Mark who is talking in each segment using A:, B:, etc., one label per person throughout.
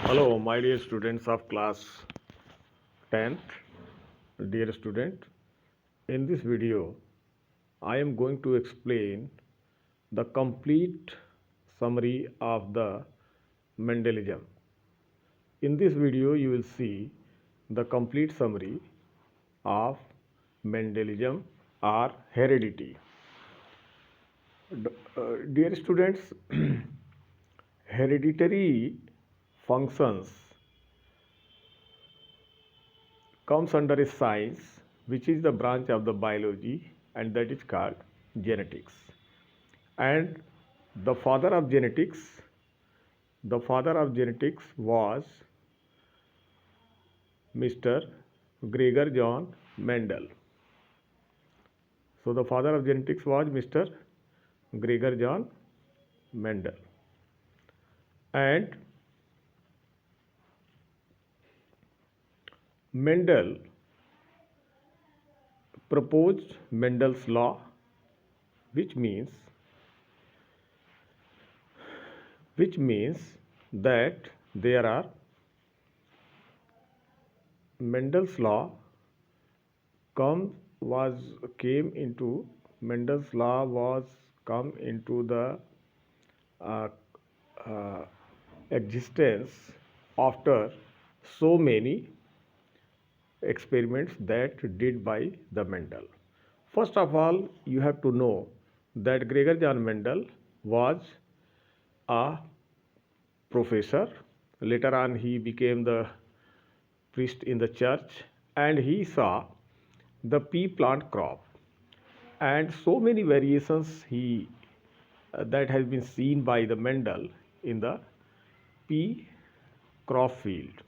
A: Hello, my dear students of class 10th. Dear student, in this video, I am going to explain the complete summary of the Mendelism. In this video, you will see the complete summary of Mendelism or heredity. Dear students, hereditary functions comes under a science which is the branch of the biology, and that is called genetics. And the father of genetics was Mr. Gregor John Mendel. So the father of genetics was Mr. Gregor John Mendel. And Mendel proposed Mendel's law, which means that there are Mendel's law came into the uh, uh, existence after so many experiments that did by the Mendel. First of all, you have to know that Gregor John Mendel was a professor. Later on, he became the priest in the church, and he saw the pea plant crop and so many variations that has been seen by the Mendel in the pea crop field,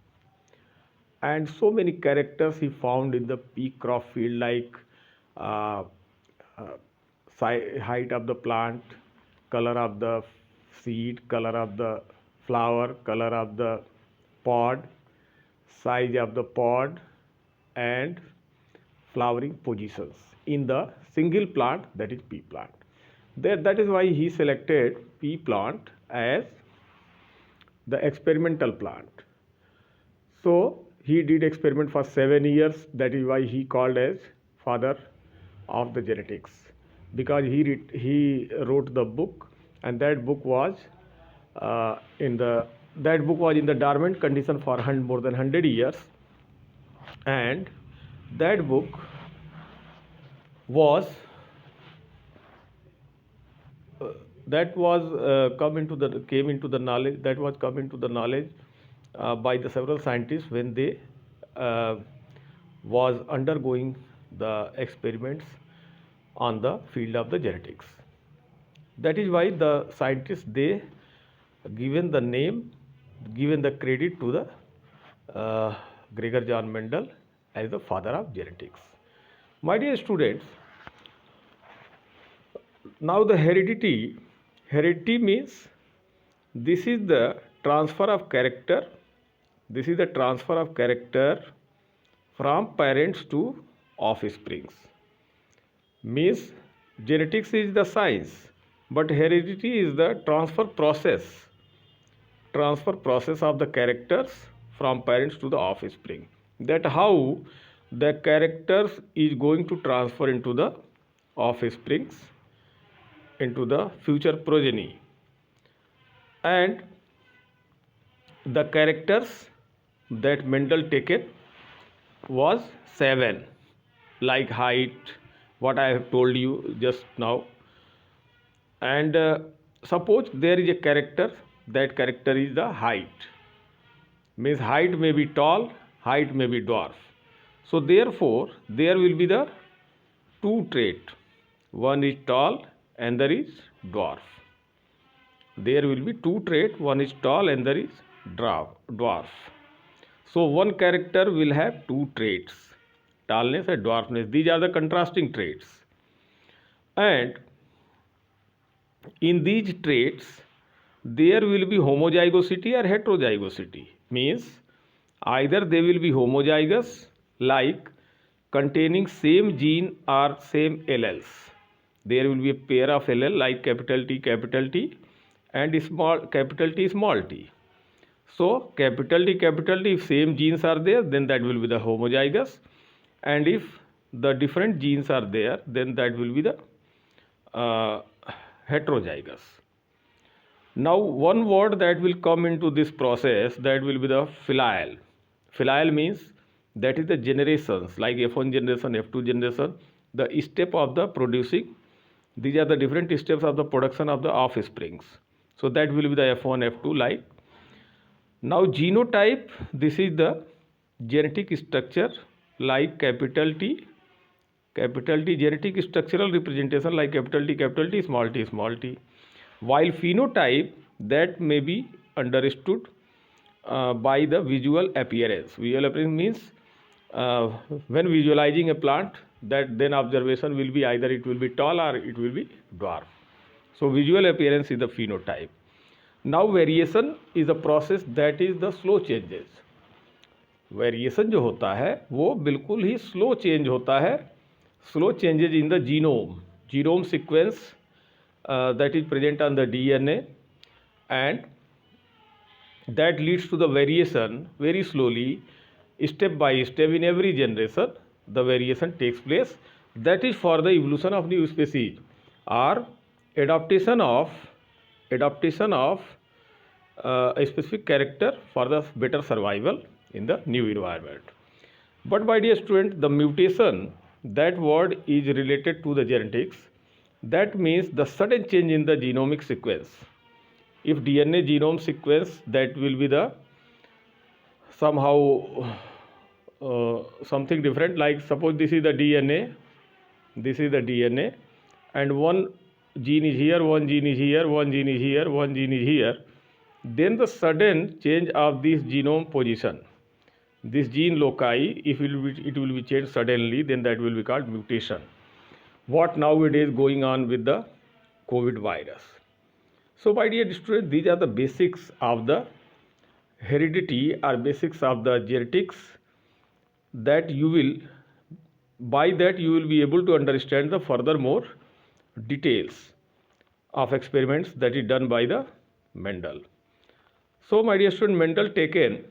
A: and so many characters he found in the pea crop field, like uh, uh, height of the plant, color of the seed, color of the flower, color of the pod, size of the pod, and flowering positions in the single plant, that is pea plant. That is why he selected pea plant as the experimental plant. So he did experiment for 7 years. That is why he called as father of the genetics, because he wrote the book, and that book was in the dormant condition for more than 100 years, and that book was that was came into the knowledge that was come into the knowledge by the several scientists when they uh, was undergoing the experiments on the field of the genetics. That is why the scientists, they given the credit to the Gregor John Mendel as the father of genetics. My dear students, now the heredity means this is the transfer of character from parents to offsprings. Means genetics is the science, but heredity is the transfer process of the characters from parents to the offspring. That how the characters is going to transfer into the offsprings, into the future progeny. And the characters that Mendel taken was 7, like height, what I have told you just now. And suppose there is a character, that character is the height. Means height may be tall, height may be dwarf. So therefore there will be the two trait. One is tall, and there is dwarf. There will be two traits, one is tall and there is dwarf. So one character will have two traits, tallness and dwarfness. These are the contrasting traits. And in these traits, there will be homozygosity or heterozygosity. Means either they will be homozygous, like containing same gene or same alleles. There will be a pair of allele like capital T, and small capital T, small t. So capital T, if same genes are there, then that will be the homozygous, and if the different genes are there, then that will be the uh, heterozygous. Now one word that will come into this process, that will be the filial. Filial means that is the generations, like F1 generation, F2 generation, the step of the producing. These are the different steps of the production of the offsprings. So that will be the F1, F2 like. Now genotype, this is the genetic structure like capital T genetic structural representation like capital T, small t, small t. While phenotype, that may be understood by the visual appearance. Visual appearance means when visualizing a plant, that then observation will be either it will be tall or it will be dwarf. So visual appearance is the phenotype. Now variation is a process that is the slow changes. Variation जो होता है वो बिल्कुल ही slow change होता है, slow changes in the genome sequence that is present on the DNA, and that leads to the variation very slowly, step by step. In every generation the variation takes place. That is for the evolution of new species or adaptation of a specific character for the better survival in the new environment. But my dear student, the mutation, that word is related to the genetics. That means the sudden change in the genomic sequence. If DNA genome sequence, that will be the somehow something different, like suppose this is the DNA, and one gene is here, one gene is here, one gene is here, one gene is here. Then the sudden change of this genome position, this gene loci, if it will be changed suddenly, then that will be called mutation. What nowadays going on with the COVID virus. So my dear students, these are the basics of the heredity or basics of the genetics, that you will, by that you will be able to understand the furthermore details of experiments that is done by the Mendel. So my dear student, Mendel taken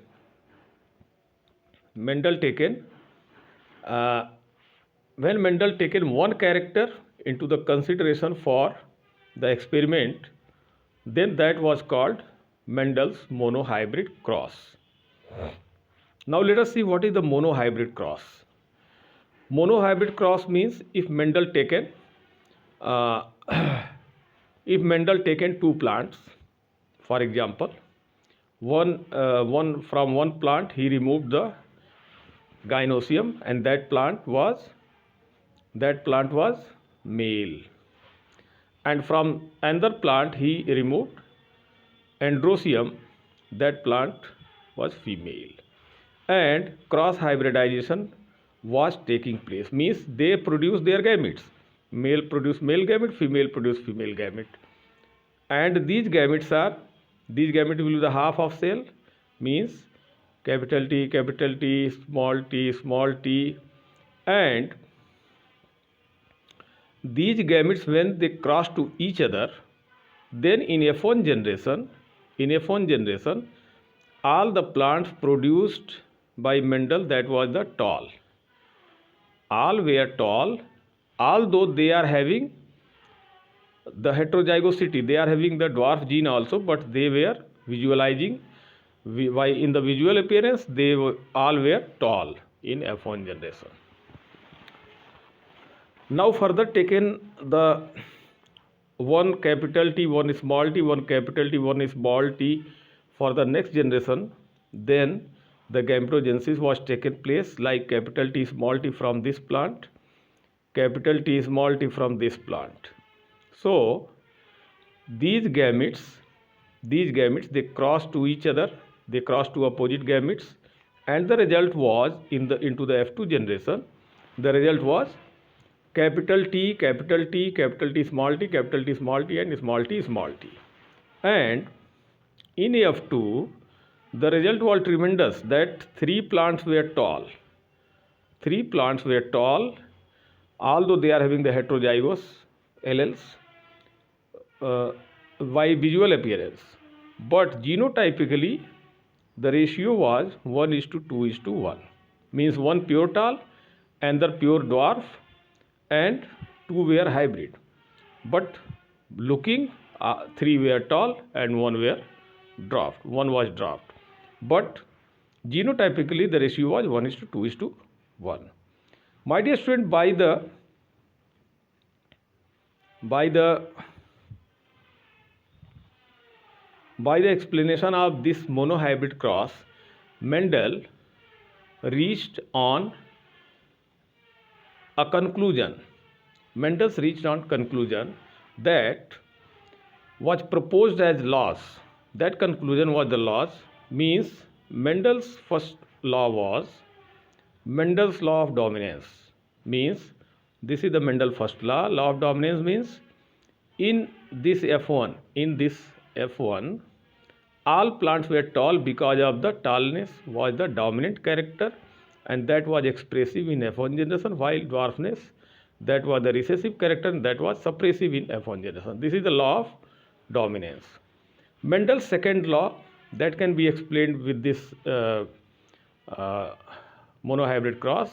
A: when Mendel taken one character into the consideration for the experiment, then that was called Mendel's monohybrid cross. Now let us see what is the monohybrid cross. Monohybrid cross means if Mendel taken two plants, for example, one from one plant he removed the gynosium, and that plant was male, and from another plant he removed androsium, that plant was female, and cross hybridization was taking place. Means they produce their gametes, male produce male gamete, female produce female gamete, and these gametes will be the half of cell, means capital T, small t, and these gametes, when they cross to each other, then in F1 generation, all the plants produced by Mendel, that was the tall. All were tall, although they are having the heterozygosity, they are having the dwarf gene also, but they were visualizing in the visual appearance, they all were tall in F1 generation. Now further taken the one capital T, one small t, one capital T, one small t for the next generation, then the gametogenesis was taken place, like capital T, small t from this plant, capital T, small t from this plant. So these gametes they cross to each other, they cross to opposite gametes, and the result was into the F2 generation, the result was capital T, small t, and small t. And in F2, the result was tremendous, that three plants were tall, although they are having the heterozygous alleles by visual appearance, but genotypically the ratio was 1 is to 2 is to 1. Means one pure tall, another pure dwarf, and two were hybrid. But looking, three were tall and one were dwarf. One was dwarf. But genotypically, the ratio was 1 is to 2 is to 1. My dear student, by the explanation of this monohybrid cross, Mendel reached on a conclusion. Mendels reached on conclusion that was proposed as laws. That conclusion was the laws. Means Mendel's first law was Mendel's law of dominance. Means this is the Mendel first law. Law of dominance means in this F1, all plants were tall because of the tallness was the dominant character, and that was expressive in F1 generation, while dwarfness, that was the recessive character, and that was suppressive in F1 generation. This is the law of dominance. Mendel's second law, that can be explained with this monohybrid cross,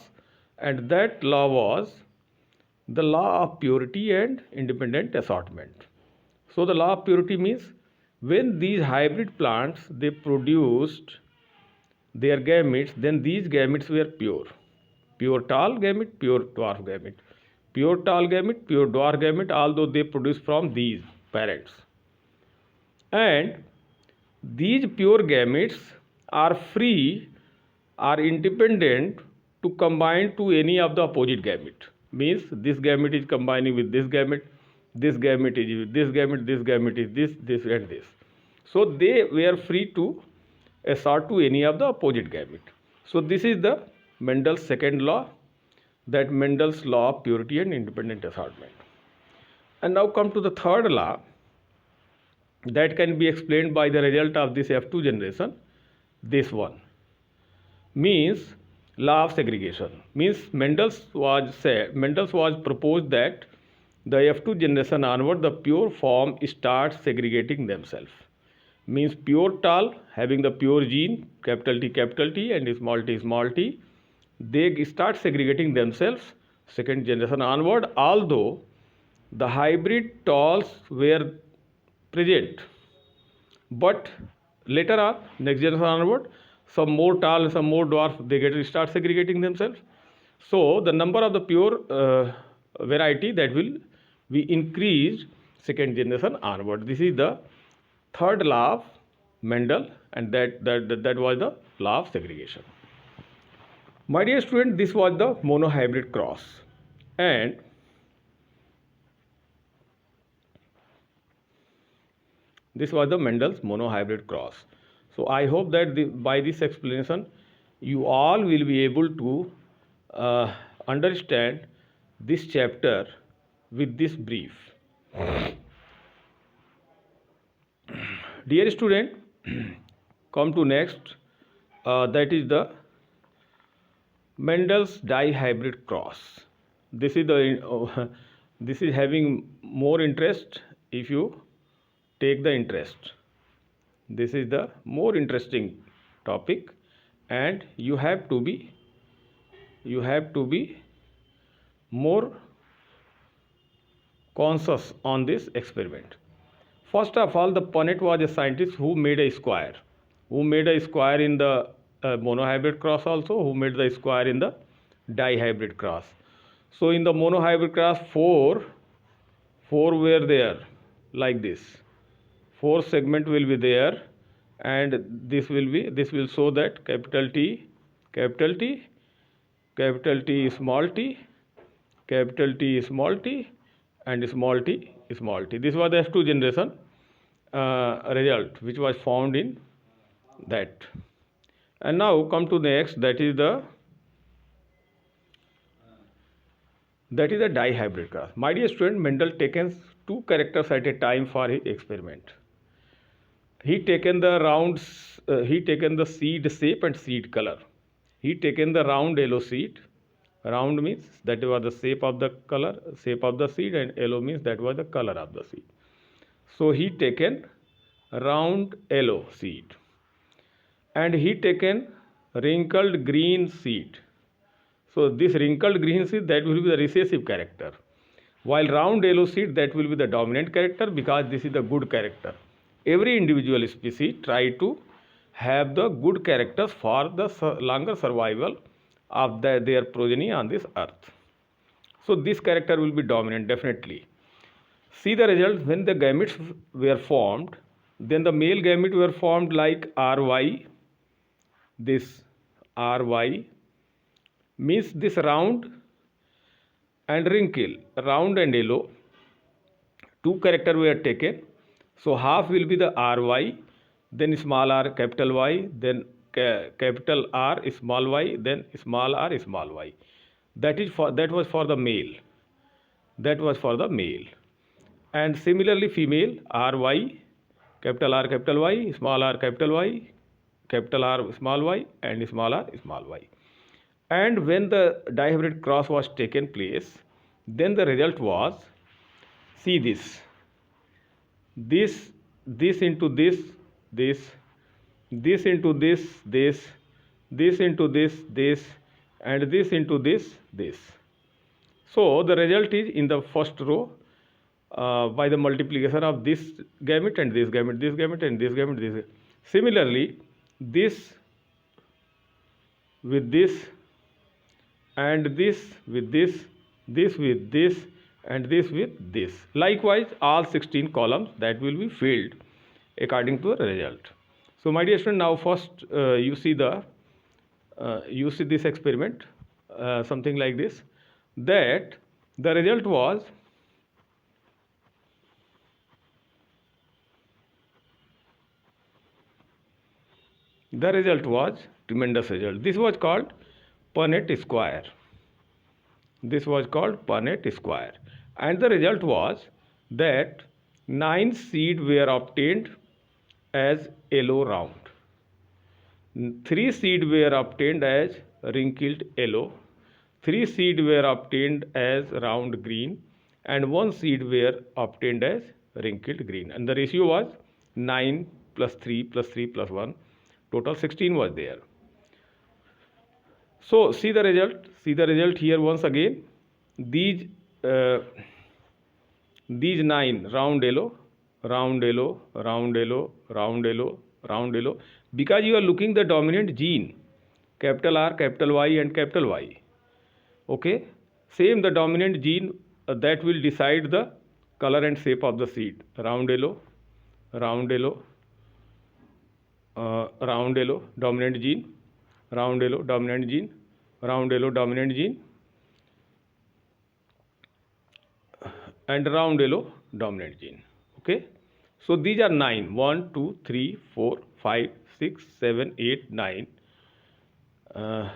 A: and that law was the law of purity and independent assortment. So the law of purity means when these hybrid plants they produced their gametes, then these gametes were pure. Pure tall gamete, pure dwarf gamete. Pure tall gamete, pure dwarf gamete, although they produce from these parents. And these pure gametes are free, are independent to combine to any of the opposite gamete. Means this gamete is combining with this gamete, this gamete is with this gamete, this gamete is this and this. So they were free to assort to any of the opposite gamete. So this is the Mendel's second law, that Mendel's law of purity and independent assortment. And now come to the third law, that can be explained by the result of this F2 generation. This one means law of segregation. Means Mendels was proposed that the F2 generation onward the pure form starts segregating themselves. Means pure tall having the pure gene capital T and small t, they start segregating themselves second generation onward, although the hybrid talls were present, but later on next generation onward some more tall and some more dwarf they start segregating themselves. So the number of the pure variety that will be increased second generation onward. This is the third law of Mendel, and that was the law of segregation. My dear student, this was the monohybrid cross, and this was the Mendel's monohybrid cross. So I hope that by this explanation you all will be able to understand this chapter with this brief. Dear student, come to next, that is the Mendel's dihybrid cross. This is the this is having more interest if you take the interest. This is the more interesting topic, and you have to be more conscious on this experiment. First of all, the Punnett was a scientist who made a square. Who made a square in the monohybrid cross also, who made the square in the dihybrid cross. So in the monohybrid cross, four were there like this. 4 segment will be there, and this will show that capital T, small t, capital T, small t, and small t, small t. This was the F2 generation result which was found in that. And now come to next, that is the dihybrid cross. My dear student, Mendel taken 2 characters at a time for his experiment. He taken the seed shape and seed color. He taken the round yellow seed. Round means that was the shape of the seed, and yellow means that was the color of the seed. So he taken round yellow seed, and he taken wrinkled green seed. So this wrinkled green seed, that will be the recessive character, while round yellow seed, that will be the dominant character, because this is the good character. Every individual species try to have the good characters for the longer survival of their progeny on this earth. So this character will be dominant definitely. See the result. When the gametes were formed, then the male gamete were formed like RY. This RY means this round and wrinkle, round and yellow. Two characters were taken. So half will be the RY, then small r capital Y, then capital R small y, then small r small y. That was for the male. That was for the male. And similarly female, RY, capital Y, small r capital Y, capital R small y, and small r small y. And when the dihybrid cross was taken place, then the result was, see this into this into this into this, and this into this. So the result is in the first row, by the multiplication of this gamete and this gamete, this gamete and this gamete, this. Similarly, this with this, and this with this with this, and this with this. Likewise, all 16 columns that will be filled according to the result. So my dear student, now first you see this experiment, something like this, that the result was, tremendous result. This was called Punnett square. This was called Punnett square. And the result was that 9 seed were obtained as yellow round. 3 seed were obtained as wrinkled yellow. 3 seed were obtained as round green. And 1 seed were obtained as wrinkled green. And the ratio was 9 plus 3 plus 3 plus 1. Total 16 was there. So see the result here once again. These 9 round yellow, round yellow, round yellow, round yellow, round yellow, because you are looking the dominant gene, capital R, capital Y, and capital Y. Okay, same the dominant gene that will decide the color and shape of the seed. Round yellow, round yellow, round yellow, dominant gene, round yellow, dominant gene, round yellow, dominant gene, and round yellow, dominant gene. Okay, so these are 9. 1, 2, 3, 4, 5, 6, 7, 8, 9. I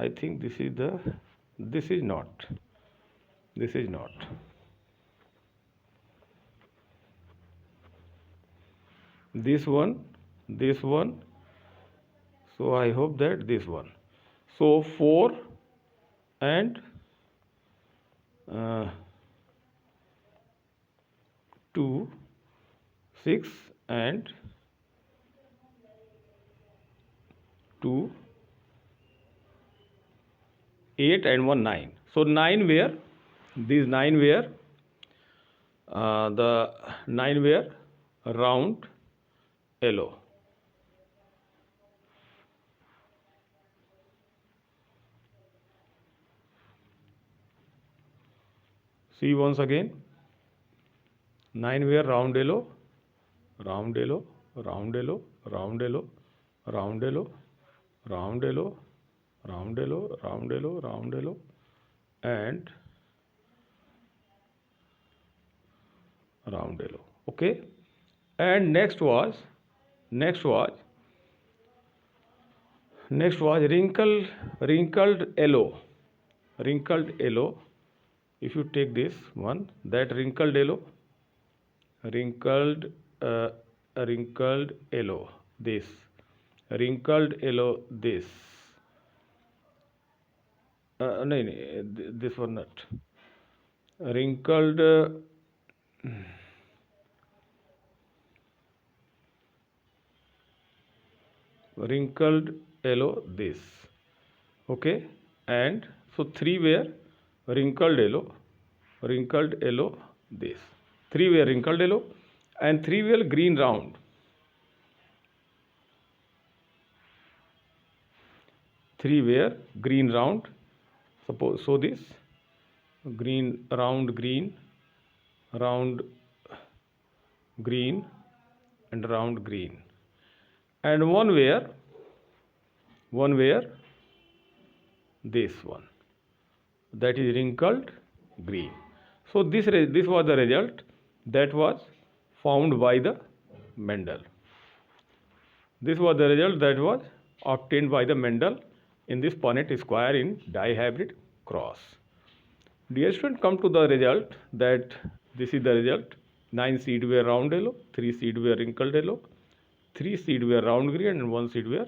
A: think this is not. This is not. This one. So I hope that this one. So 4 and 2, 6 and 2, 8 and 1, 9. So 9 were, these 9 were, the 9 were round yellow. See once again, 9 were round yellow, round yellow, round yellow, round yellow, round yellow, round yellow, round yellow, round yellow, round yellow, and round yellow. Okay, and next was wrinkled yellow. If you take this one, that wrinkled yellow, wrinkled yellow, this wrinkled yellow, this no, this one not wrinkled wrinkled yellow this. Okay, and so 3 were wrinkled yellow this. 3 were wrinkled yellow and 3 were green round. 3 were green round. Suppose so this green round green and round green, and one were this one, that is wrinkled green. So this was the result that was found by the Mendel. This was the result that was obtained by the Mendel in this Punnett square in dihybrid cross. Dear student, come to the result that this is the result. 9 seed were round yellow, 3 seed were wrinkled yellow, 3 seed were round green, and 1 seed were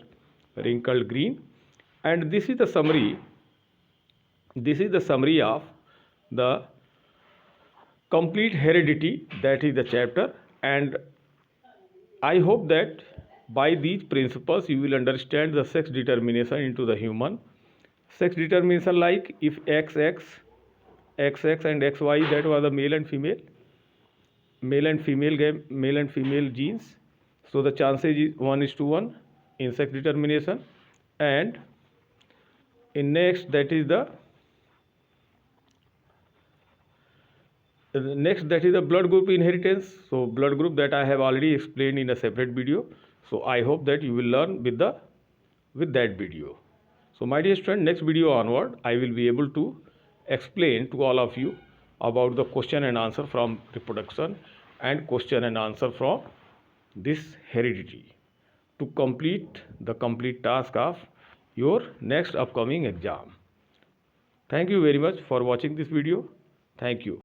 A: wrinkled green. And this is the summary. This is the summary of the complete heredity, that is the chapter. And I hope that by these principles you will understand the sex determination into the human. Sex determination, like if XX and XY, that was the male and female genes. So the chances is 1:1 in sex determination. And in next, that is the blood group inheritance. So blood group, that I have already explained in a separate video. So I hope that you will learn with that video. So my dear student, next video onward, I will be able to explain to all of you about the question and answer from reproduction and question and answer from this heredity, to complete the complete task of your next upcoming exam. Thank you very much for watching this video. Thank you.